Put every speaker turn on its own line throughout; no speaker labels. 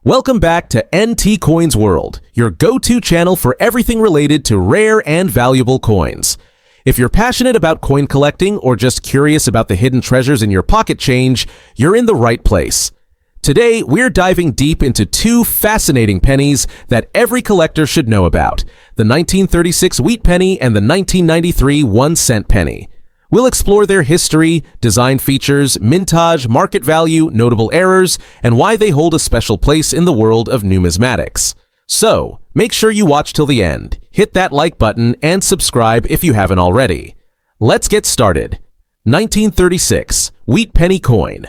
Welcome back to NT Coins World, your go-to channel for everything related to rare and valuable coins. If you're passionate about coin collecting or just curious about the hidden treasures in your pocket change, you're in the right place. Today, we're diving deep into two fascinating pennies that every collector should know about, the 1936 wheat penny and the 1993 1-cent penny. We'll explore their history, design features, mintage, market value, notable errors, and why they hold a special place in the world of numismatics. So, make sure you watch till the end, hit that like button, and subscribe if you haven't already. Let's get started. 1936 Wheat Penny Coin.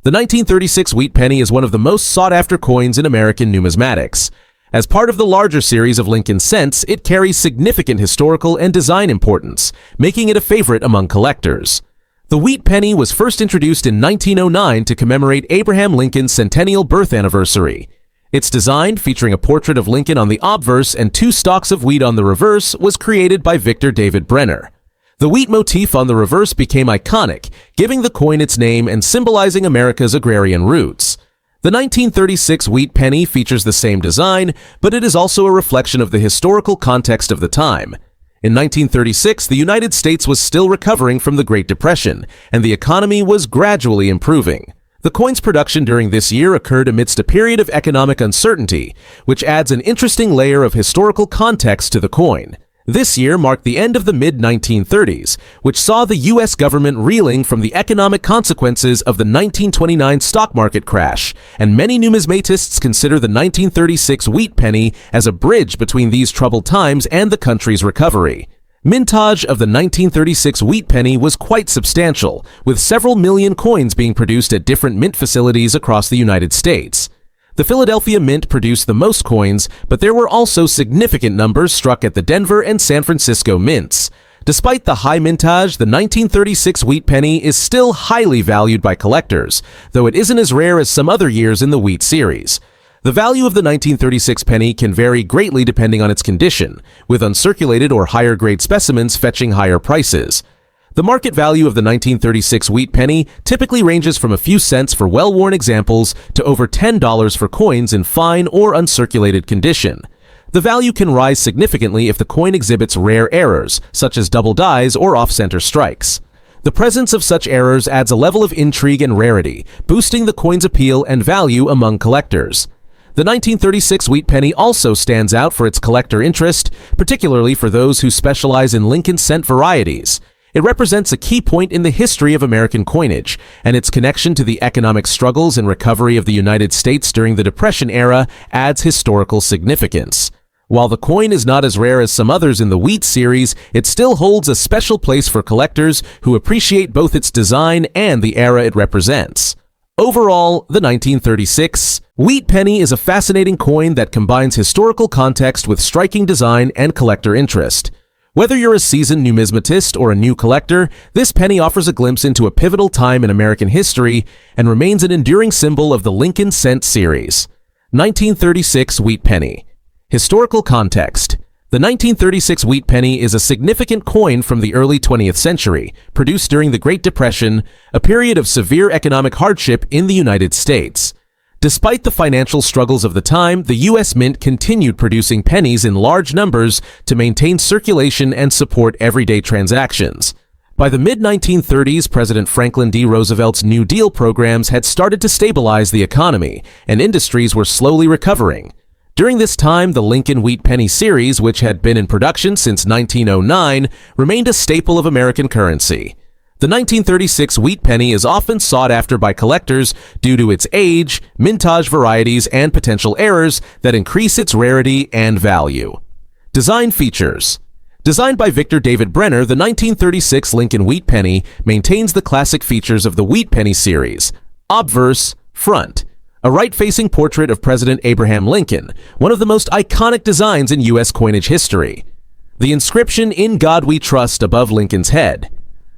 The 1936 wheat penny is one of the most sought-after coins in American numismatics. As part of the larger series of Lincoln cents, it carries significant historical and design importance, making it a favorite among collectors. The wheat penny was first introduced in 1909 to commemorate Abraham Lincoln's centennial birth anniversary. Its design, featuring a portrait of Lincoln on the obverse and two stalks of wheat on the reverse, was created by Victor David Brenner. The wheat motif on the reverse became iconic, giving the coin its name and symbolizing America's agrarian roots. The 1936 wheat penny features the same design, but it is also a reflection of the historical context of the time. In 1936, the United States was still recovering from the Great Depression, and the economy was gradually improving. The coin's production during this year occurred amidst a period of economic uncertainty, which adds an interesting layer of historical context to the coin. This year marked the end of the mid-1930s, which saw the U.S. government reeling from the economic consequences of the 1929 stock market crash, and many numismatists consider the 1936 wheat penny as a bridge between these troubled times and the country's recovery. Mintage of the 1936 wheat penny was quite substantial, with several million coins being produced at different mint facilities across the United States. The Philadelphia Mint produced the most coins, but there were also significant numbers struck at the Denver and San Francisco mints. Despite the high mintage, the 1936 wheat penny is still highly valued by collectors, though it isn't as rare as some other years in the wheat series. The value of the 1936 penny can vary greatly depending on its condition, with uncirculated or higher-grade specimens fetching higher prices. The market value of the 1936 wheat penny typically ranges from a few cents for well-worn examples to over $10 for coins in fine or uncirculated condition. The value can rise significantly if the coin exhibits rare errors, such as double dies or off-center strikes. The presence of such errors adds a level of intrigue and rarity, boosting the coin's appeal and value among collectors. The 1936 wheat penny also stands out for its collector interest, particularly for those who specialize in Lincoln cent varieties. It represents a key point in the history of American coinage, and its connection to the economic struggles and recovery of the United States during the Depression era adds historical significance. While the coin is not as rare as some others in the wheat series, it still holds a special place for collectors who appreciate both its design and the era it represents. Overall, the 1936 wheat penny is a fascinating coin that combines historical context with striking design and collector interest. Whether you're a seasoned numismatist or a new collector, this penny offers a glimpse into a pivotal time in American history and remains an enduring symbol of the Lincoln cent series. 1936 wheat penny. Historical context. The 1936 wheat penny is a significant coin from the early 20th century, produced during the Great Depression, a period of severe economic hardship in the United States. Despite the financial struggles of the time, the U.S. Mint continued producing pennies in large numbers to maintain circulation and support everyday transactions. By the mid-1930s, President Franklin D. Roosevelt's New Deal programs had started to stabilize the economy, and industries were slowly recovering. During this time, the Lincoln Wheat Penny series, which had been in production since 1909, remained a staple of American currency. The 1936 wheat penny is often sought after by collectors due to its age, mintage varieties, and potential errors that increase its rarity and value. Design features. Designed by Victor David Brenner, the 1936 Lincoln wheat penny maintains the classic features of the wheat penny series. Obverse, front. A right-facing portrait of President Abraham Lincoln, one of the most iconic designs in U.S. coinage history. The inscription, "In God We Trust," above Lincoln's head.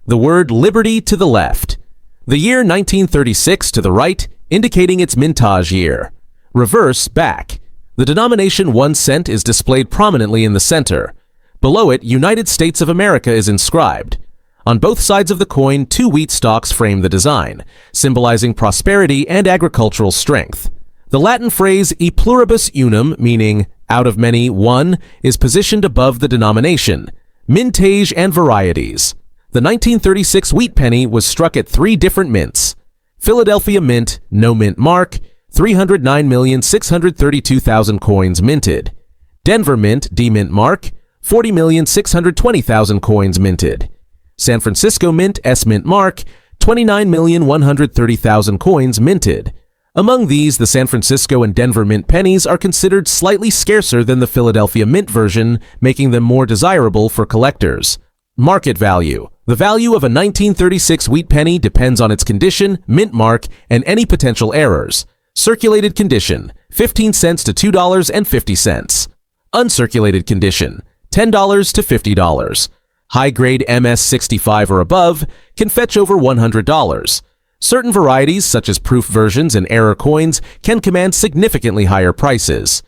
The word "Liberty" to the left. The year 1936 to the right, indicating its mintage year. Reverse, back. The denomination 1 cent is displayed prominently in the center. Below it, United States of America is inscribed. On both sides of the coin, two wheat stalks frame the design, symbolizing prosperity and agricultural strength. The Latin phrase e pluribus unum, meaning out of many, one, is positioned above the denomination, mintage and varieties. The 1936 wheat penny was struck at 3 different mints. Philadelphia Mint, no mint mark, 309,632,000 coins minted. Denver Mint, D-mint mark, 40,620,000 coins minted. San Francisco Mint, S-mint mark, 29,130,000 coins minted. Among these, the San Francisco and Denver Mint pennies are considered slightly scarcer than the Philadelphia Mint version, making them more desirable for collectors. Market value. The value of a 1936 wheat penny depends on its condition, mint mark, and any potential errors. Circulated condition, 15 cents to $2.50. Uncirculated condition, $10 to $50. High-grade MS65 or above can fetch over $100. Certain varieties, such as proof versions and error coins, can command significantly higher prices.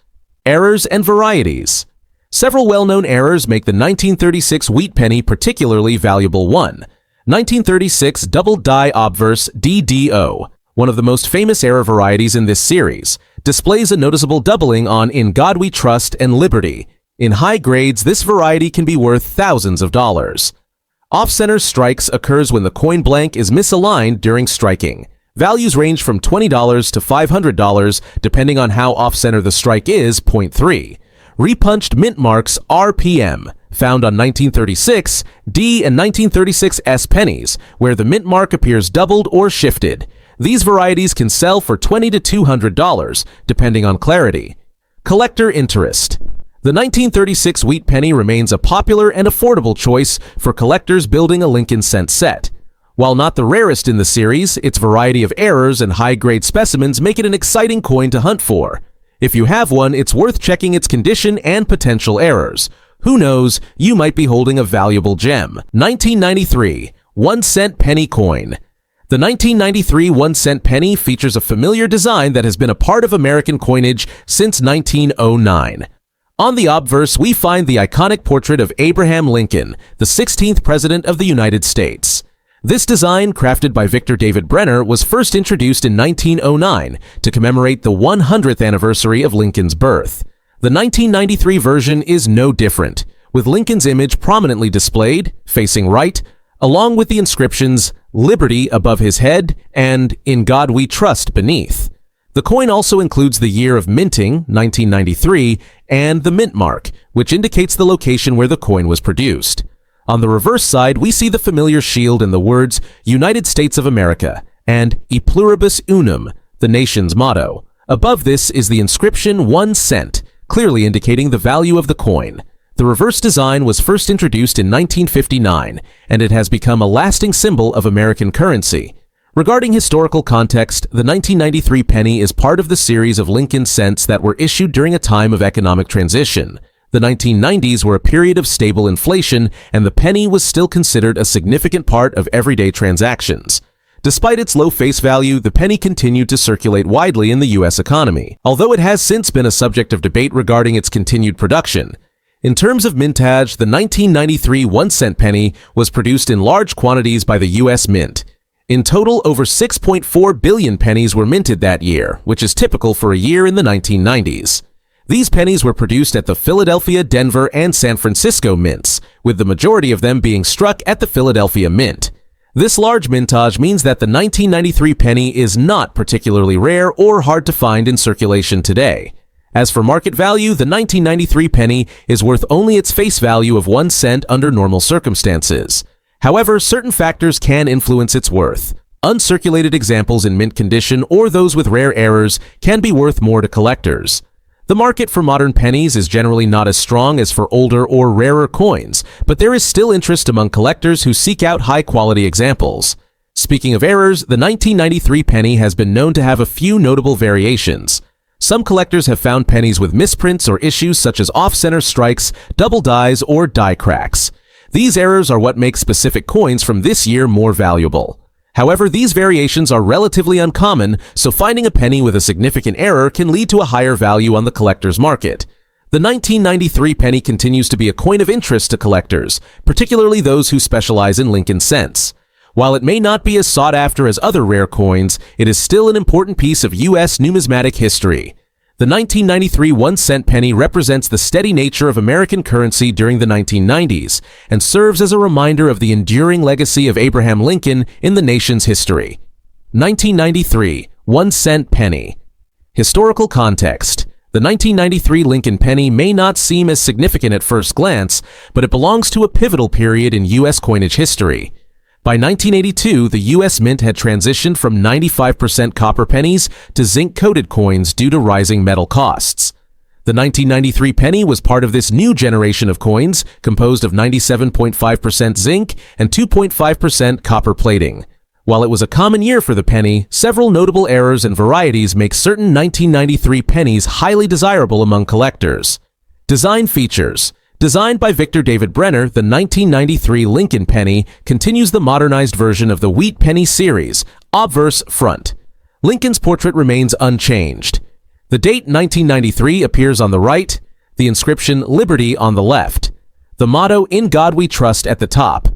Errors and varieties. Several well-known errors make the 1936 wheat penny particularly valuable. 1. 1936 Double Die Obverse DDO, one of the most famous error varieties in this series, displays a noticeable doubling on In God We Trust and Liberty. In high grades, this variety can be worth thousands of dollars. Off-center strikes occurs when the coin blank is misaligned during striking. Values range from $20 to $500 depending on how off-center the strike is. 3. Repunched mint marks RPM, found on 1936 D and 1936 S pennies, where the mint mark appears doubled or shifted. These varieties can sell for $20 to $200 depending on clarity. Collector interest. The 1936 wheat penny remains a popular and affordable choice for collectors building a Lincoln cent set. While not the rarest in the series, its variety of errors and high-grade specimens make it an exciting coin to hunt for. If you have one, it's worth checking its condition and potential errors. Who knows, you might be holding a valuable gem. 1993 1-cent penny coin. The 1993 1-cent penny features a familiar design that has been a part of American coinage since 1909. On the obverse, we find the iconic portrait of Abraham Lincoln, the 16th President of the United States. This design, crafted by Victor David Brenner, was first introduced in 1909 to commemorate the 100th anniversary of Lincoln's birth. The 1993 version is no different, with Lincoln's image prominently displayed, facing right, along with the inscriptions Liberty above his head and In God We Trust beneath. The coin also includes the year of minting, 1993, and the mint mark, which indicates the location where the coin was produced. On the reverse side, we see the familiar shield and the words United States of America and E Pluribus Unum, the nation's motto. Above this is the inscription 1 cent, clearly indicating the value of the coin. The reverse design was first introduced in 1959, and it has become a lasting symbol of American currency. Regarding historical context, the 1993 penny is part of the series of Lincoln cents that were issued during a time of economic transition. The 1990s were a period of stable inflation, and the penny was still considered a significant part of everyday transactions. Despite its low face value, the penny continued to circulate widely in the U.S. economy, although it has since been a subject of debate regarding its continued production. In terms of mintage, the 1993 1-cent penny was produced in large quantities by the U.S. Mint. In total, over 6.4 billion pennies were minted that year, which is typical for a year in the 1990s. These pennies were produced at the Philadelphia, Denver, and San Francisco mints, with the majority of them being struck at the Philadelphia Mint. This large mintage means that the 1993 penny is not particularly rare or hard to find in circulation today. As for market value, the 1993 penny is worth only its face value of 1 cent under normal circumstances. However, certain factors can influence its worth. Uncirculated examples in mint condition or those with rare errors can be worth more to collectors. The market for modern pennies is generally not as strong as for older or rarer coins, but there is still interest among collectors who seek out high-quality examples. Speaking of errors, the 1993 penny has been known to have a few notable variations. Some collectors have found pennies with misprints or issues such as off-center strikes, double dies, or die cracks. These errors are what make specific coins from this year more valuable. However, these variations are relatively uncommon, so finding a penny with a significant error can lead to a higher value on the collector's market. The 1993 penny continues to be a coin of interest to collectors, particularly those who specialize in Lincoln cents. While it may not be as sought after as other rare coins, it is still an important piece of U.S. numismatic history. The 1993 1-cent penny represents the steady nature of American currency during the 1990s and serves as a reminder of the enduring legacy of Abraham Lincoln in the nation's history. 1993 1-cent penny. Historical context. The 1993 Lincoln penny may not seem as significant at first glance, but it belongs to a pivotal period in U.S. coinage history. By 1982, the U.S. Mint had transitioned from 95% copper pennies to zinc-coated coins due to rising metal costs. The 1993 penny was part of this new generation of coins, composed of 97.5% zinc and 2.5% copper plating. While it was a common year for the penny, several notable errors and varieties make certain 1993 pennies highly desirable among collectors. Design features. Designed by Victor David Brenner, the 1993 Lincoln penny continues the modernized version of the Wheat Penny series, obverse front. Lincoln's portrait remains unchanged. The date 1993 appears on the right, the inscription Liberty on the left. The motto In God We Trust at the top.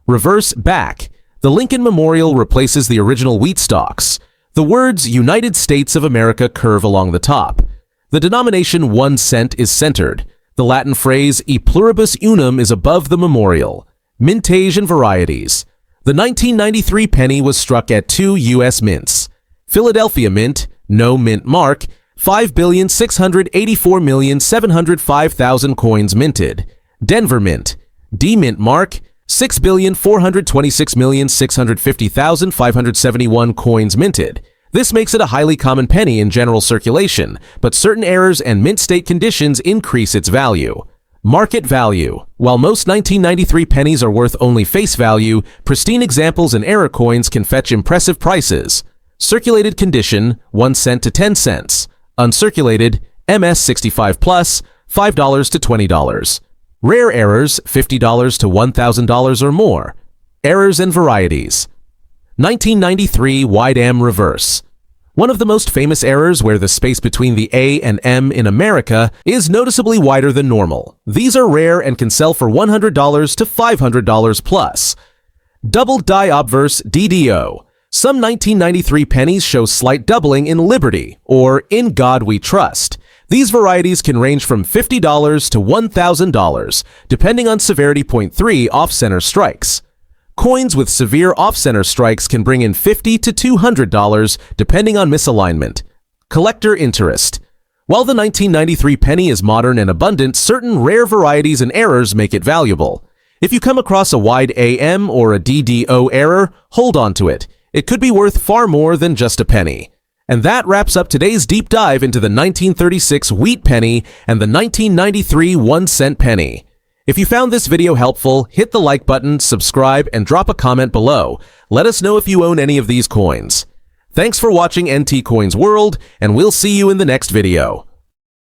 Reverse back. The Lincoln Memorial replaces the original wheat stalks. The words United States of America curve along the top. The denomination 1 cent is centered. The Latin phrase E pluribus unum is above the memorial. Mintage and varieties. The 1993 penny was struck at 2 U.S. mints. Philadelphia Mint, no mint mark, 5,684,705,000 coins minted. Denver Mint, D mint mark, 6,426,650,571 coins minted. This makes it a highly common penny in general circulation, but certain errors and mint state conditions increase its value. Market value. While most 1993 pennies are worth only face value, pristine examples and error coins can fetch impressive prices. Circulated condition, 1 cent to 10 cents. Uncirculated, MS 65 plus, $5 to $20. Rare errors, $50 to $1,000 or more. Errors and varieties. 1993 Wide M Reverse. One of the most famous errors where the space between the A and M in America is noticeably wider than normal. These are rare and can sell for $100 to $500 plus. Double Die Obverse DDO. Some 1993 pennies show slight doubling in Liberty, or In God We Trust. These varieties can range from $50 to $1,000, depending on severity. 3 off-center strikes. Coins with severe off-center strikes can bring in $50 to $200, depending on misalignment. Collector interest. While the 1993 penny is modern and abundant, certain rare varieties and errors make it valuable. If you come across a wide AM or a DDO error, hold on to it. It could be worth far more than just a penny. And that wraps up today's deep dive into the 1936 wheat penny and the 1993 1-cent penny. If you found this video helpful, hit the like button, subscribe, and drop a comment below. Let us know if you own any of these coins. Thanks for watching NT Coins World, and we'll see you in the next video.